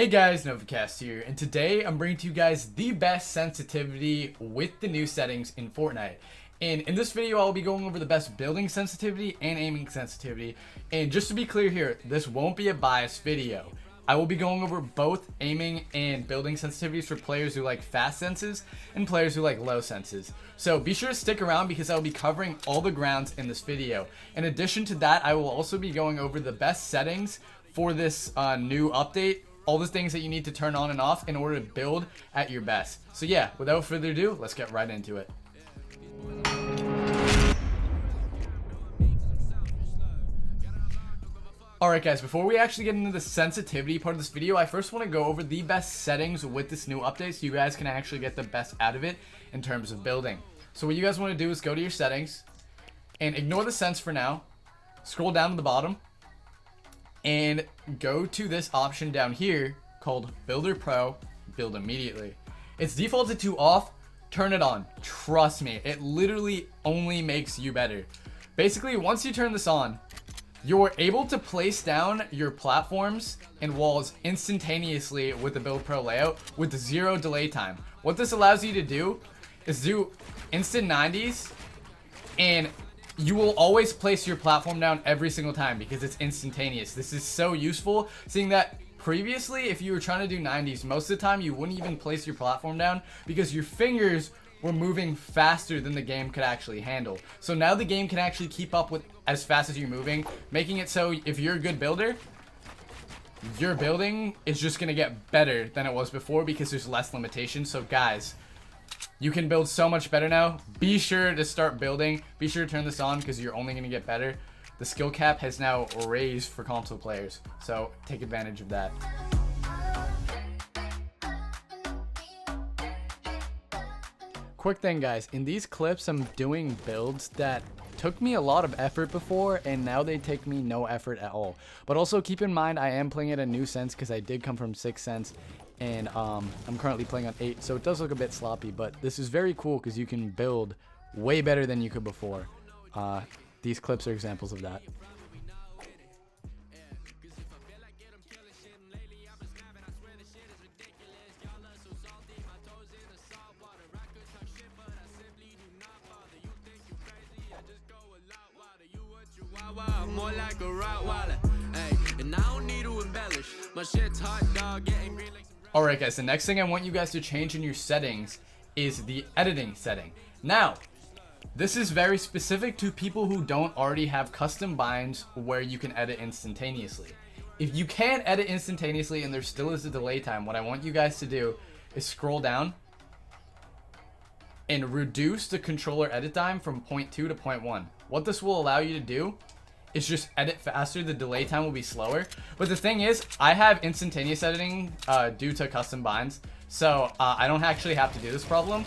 Hey guys, Novacast here, and today I'm bringing to you guys the best sensitivity with the new settings in Fortnite. And in this video, I'll be going over the best building sensitivity and aiming sensitivity. And just to be clear here, this won't be a biased video. I will be going over both aiming and building sensitivities for players who like fast senses and players who like low senses. So be sure to stick around because I will be covering all the grounds in this video. In addition to that, I will also be going over the best settings for this new update. All the things that you need to turn on and off in order to build at your best. So yeah, without further ado, let's get right into it. Alright guys, before we actually get into the sensitivity part of this video, I first want to go over the best settings with this new update so you guys can actually get the best out of it in terms of building. So what you guys want to do is go to your settings and ignore the sense for now. Scroll down to the bottom and go to this option down here called Builder Pro, Build Immediately. It's defaulted to off, turn it on. Trust me, it literally only makes you better. Basically, once you turn this on, you're able to place down your platforms and walls instantaneously with the Build Pro layout with 0 delay time. What this allows you to do is do instant 90s, and you will always place your platform down every single time because it's instantaneous. This is so useful, seeing that previously if you were trying to do 90s, most of the time you wouldn't even place your platform down because your fingers were moving faster than the game could actually handle. So now the game can actually keep up with as fast as you're moving, making it so if you're a good builder, your building is just going to get better than it was before because there's less limitations. So guys, you can build so much better now. Be sure to start building. Be sure to turn this on because you're only going to get better. The skill cap has now raised for console players, so take advantage of that. Quick thing guys, in these clips I'm doing builds that took me a lot of effort before and now they take me no effort at all. But also keep in mind I am playing at a new sense because I did come from 6th sense. And I'm currently playing on 8, so it does look a bit sloppy, but this is very cool because you can build way better than you could before. These clips are examples of that. More like a Rottweiler, hey, and I don't need to embellish. My shit's hot dog, getting green like. Alright guys, the next thing I want you guys to change in your settings is the editing setting. Now, this is very specific to people who don't already have custom binds where you can edit instantaneously. If you can't edit instantaneously and there still is a delay time, what I want you guys to do is scroll down and reduce the controller edit time from 0.2 to 0.1. What this will allow you to do is just edit faster. The delay time will be slower. But the thing is, I have instantaneous editing due to custom binds, so I don't actually have to do this problem.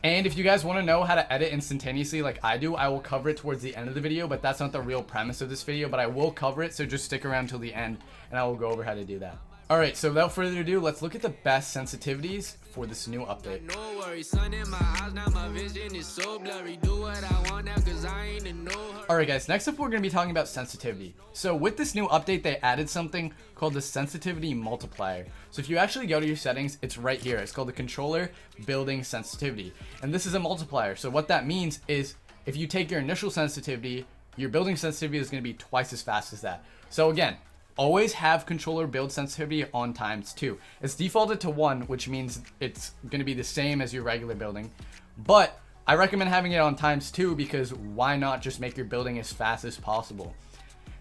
And if you guys want to know how to edit instantaneously like I do, I will cover it towards the end of the video, but that's not the real premise of this video, but I will cover it, so just stick around till the end and I will go over how to do that. Alright, so without further ado, let's look at the best sensitivities for this new update. No worries, sun in my eyes, now my vision is so blurry. Do what I want now, cause I ain't in no hurry. Alright guys, next up we're going to be talking about sensitivity. So with this new update, they added something called the sensitivity multiplier. So if you actually go to your settings, it's right here. It's called the controller building sensitivity. And this is a multiplier. So what that means is if you take your initial sensitivity, your building sensitivity is going to be twice as fast as that. So again, always have controller build sensitivity on ×2. It's defaulted to 1, which means it's going to be the same as your regular building. But I recommend having it on ×2 because why not just make your building as fast as possible?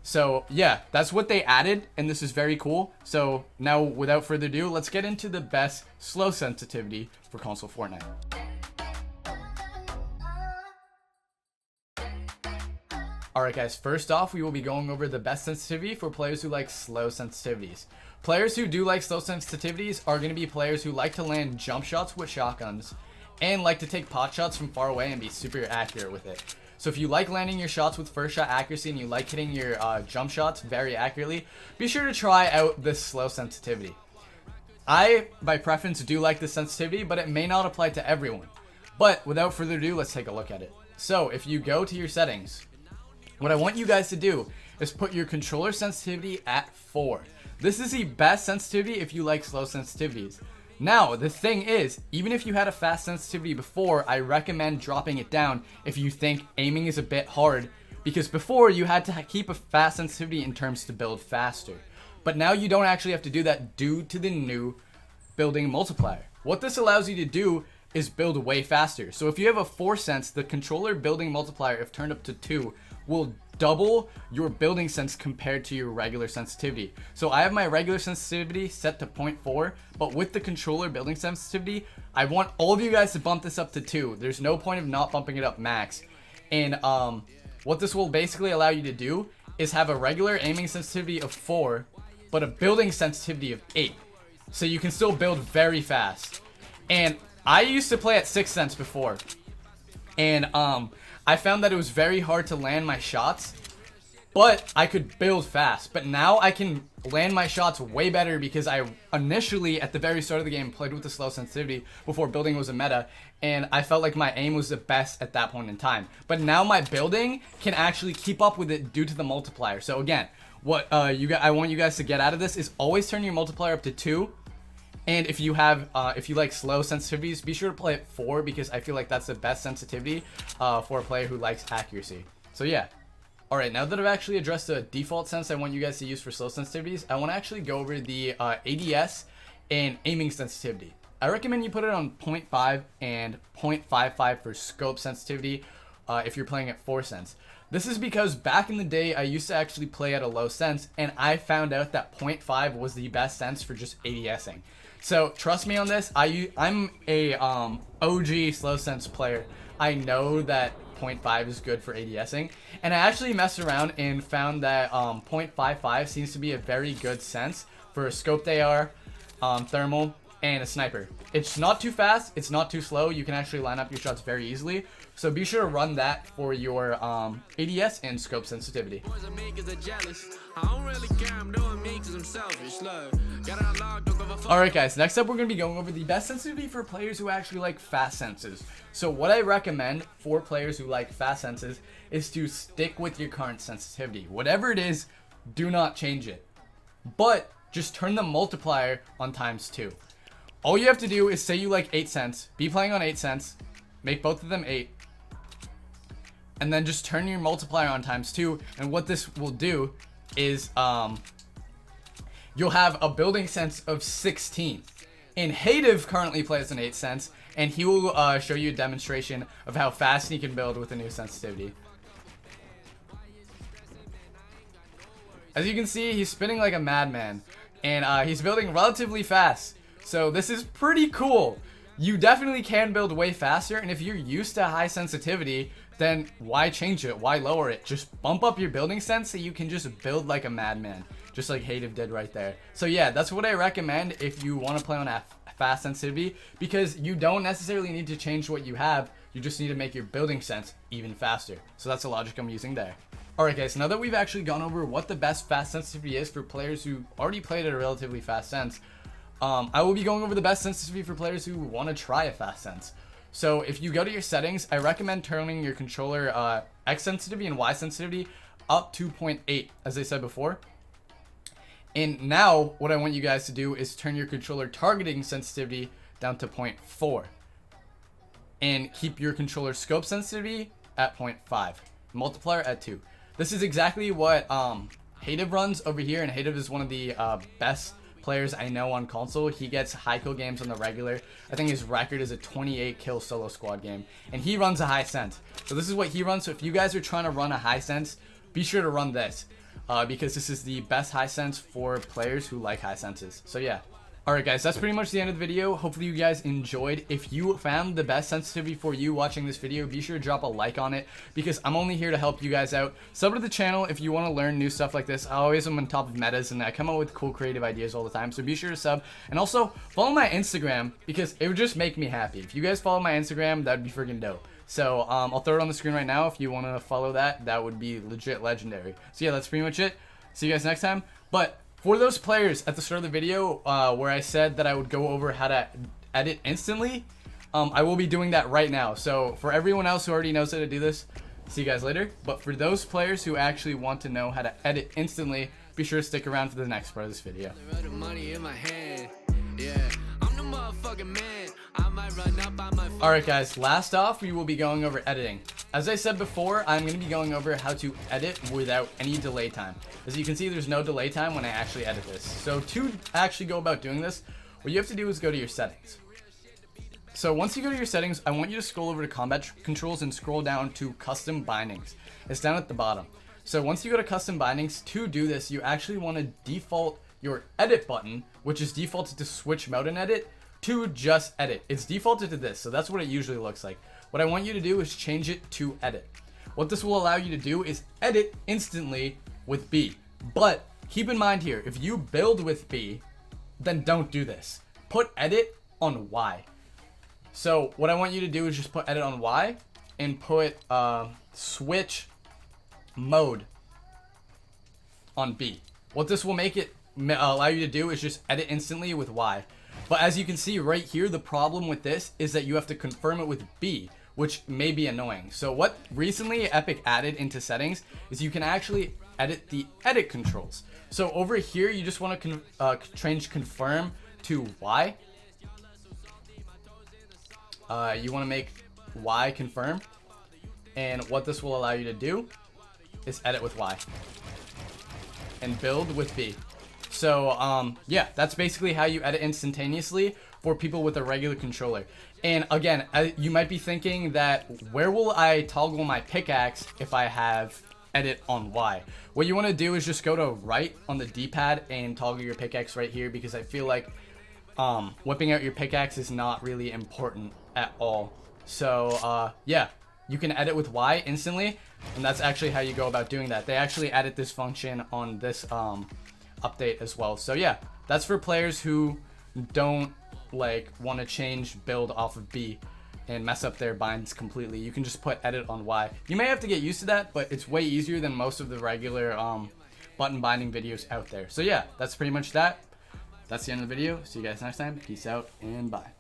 So yeah, that's what they added, and this is very cool. So now without further ado, let's get into the best slow sensitivity for console Fortnite. Alright guys, first off we will be going over the best sensitivity for players who like slow sensitivities. Players who do like slow sensitivities are going to be players who like to land jump shots with shotguns and like to take pot shots from far away and be super accurate with it. So if you like landing your shots with first shot accuracy and you like hitting your jump shots very accurately, be sure to try out this slow sensitivity. I, by preference, do like this sensitivity, but it may not apply to everyone. But without further ado, let's take a look at it. So if you go to your settings, what I want you guys to do is put your controller sensitivity at 4. This is the best sensitivity if you like slow sensitivities. Now, the thing is, even if you had a fast sensitivity before, I recommend dropping it down if you think aiming is a bit hard, because before you had to keep a fast sensitivity in terms to build faster. But now you don't actually have to do that due to the new building multiplier. What this allows you to do is build way faster. So if you have a 4 sense, the controller building multiplier, if turned up to 2, will double your building sense compared to your regular sensitivity. So I have my regular sensitivity set to 0.4, but with the controller building sensitivity, I want all of you guys to bump this up to 2. There's no point of not bumping it up max. And what this will basically allow you to do is have a regular aiming sensitivity of 4, but a building sensitivity of 8. So you can still build very fast. And I used to play at 6 cents before, and I found that it was very hard to land my shots, but I could build fast. But now I can land my shots way better because I initially, at the very start of the game, played with the slow sensitivity before building was a meta, and I felt like my aim was the best at that point in time. But now my building can actually keep up with it due to the multiplier. So again, what I want you guys to get out of this is always turn your multiplier up to 2. And if you have, if you like slow sensitivities, be sure to play at 4 because I feel like that's the best sensitivity for a player who likes accuracy. So yeah. Alright, now that I've actually addressed the default sense I want you guys to use for slow sensitivities, I want to actually go over the ADS and aiming sensitivity. I recommend you put it on 0.5 and 0.55 for scope sensitivity if you're playing at 4 sense. This is because back in the day, I used to actually play at a low sense, and I found out that 0.5 was the best sense for just ADSing. So trust me on this. I'm a OG slow sense player. I know that 0.5 is good for ADSing, and I actually messed around and found that 0.55 seems to be a very good sense for a scoped AR, thermal, and a sniper. It's not too fast, it's not too slow. You can actually line up your shots very easily. So be sure to run that for your ADS and scope sensitivity. Alright guys, next up we're going to be going over the best sensitivity for players who actually like fast senses. So what I recommend for players who like fast senses is to stick with your current sensitivity. Whatever it is, do not change it. But just turn the multiplier on ×2. All you have to do is say you like 8 cents, be playing on 8 cents, make both of them 8, and then just turn your multiplier on ×2, and what this will do is you'll have a building sense of 16. And Hative currently plays on 8 cents, and he will show you a demonstration of how fast he can build with the new sensitivity. As you can see, he's spinning like a madman, and he's building relatively fast. So this is pretty cool. You definitely can build way faster, and if you're used to high sensitivity, then why change it? Why lower it? Just bump up your building sense so you can just build like a madman, just like Hative did right there. So yeah, that's what I recommend if you want to play on a fast sensitivity, because you don't necessarily need to change what you have, you just need to make your building sense even faster. So that's the logic I'm using there. Alright guys, now that we've actually gone over what the best fast sensitivity is for players who already played at a relatively fast sense, I will be going over the best sensitivity for players who want to try a fast sense. So if you go to your settings, I recommend turning your controller X sensitivity and Y sensitivity up to 0.8, as I said before. And now what I want you guys to do is turn your controller targeting sensitivity down to 0.4. And keep your controller scope sensitivity at 0.5. Multiplier at 2. This is exactly what Hative runs over here, and Hative is one of the best players I know on console. He gets high kill games on the regular. I think his record is a 28 kill solo squad game, and he runs a high sense. So this is what he runs. So if you guys are trying to run a high sense, be sure to run this because this is the best high sense for players who like high senses. So yeah. Alright guys, that's pretty much the end of the video. Hopefully you guys enjoyed. If you found the best sensitivity for you watching this video, be sure to drop a like on it, because I'm only here to help you guys out. Sub to the channel if you want to learn new stuff like this. I always am on top of metas, and I come up with cool creative ideas all the time, so be sure to sub. And also, follow my Instagram, because it would just make me happy. If you guys follow my Instagram, that'd be freaking dope. So I'll throw it on the screen right now. If you want to follow that, that would be legit legendary. So yeah, that's pretty much it. See you guys next time. But for those players at the start of the video where I said that I would go over how to edit instantly, I will be doing that right now. So for everyone else who already knows how to do this, See you guys later. But for those players who actually want to know how to edit instantly, be sure to stick around for the next part of this video. Alright guys, last off we will be going over editing. As I said before, I'm going to be going over how to edit without any delay time. As you can see, there's no delay time when I actually edit this. So to actually go about doing this, what you have to do is go to your settings. So once you go to your settings, I want you to scroll over to combat controls and scroll down to custom bindings. It's down at the bottom. So once you go to custom bindings, to do this, you actually want to default your edit button, which is defaulted to switch mode and edit, to just edit. It's defaulted to this, so that's what it usually looks like. What I want you to do is change it to edit. What this will allow you to do is edit instantly with B. But keep in mind here, if you build with B, then don't do this. Put edit on Y. So what I want you to do is just put edit on Y and put switch mode on B. What this will make it allow you to do is just edit instantly with Y. But as you can see right here, the problem with this is that you have to confirm it with B, which may be annoying. So what recently Epic added into settings is you can actually edit the edit controls. So over here, you just want to change confirm to Y. You want to make Y confirm. And what this will allow you to do is edit with Y. And build with B. So, yeah, that's basically how you edit instantaneously for people with a regular controller. And again, you might be thinking that where will I toggle my pickaxe if I have edit on Y? What you want to do is just go to right on the D-pad and toggle your pickaxe right here, because I feel like whipping out your pickaxe is not really important at all. So, yeah, you can edit with Y instantly, and that's actually how you go about doing that. They actually added this function on this update as well. So yeah, that's for players who don't like want to change build off of B and mess up their binds completely. You can just put edit on Y. You may have to get used to that, but it's way easier than most of the regular button binding videos out there. So yeah, that's pretty much that. That's the end of the video. See you guys next time. Peace out and bye.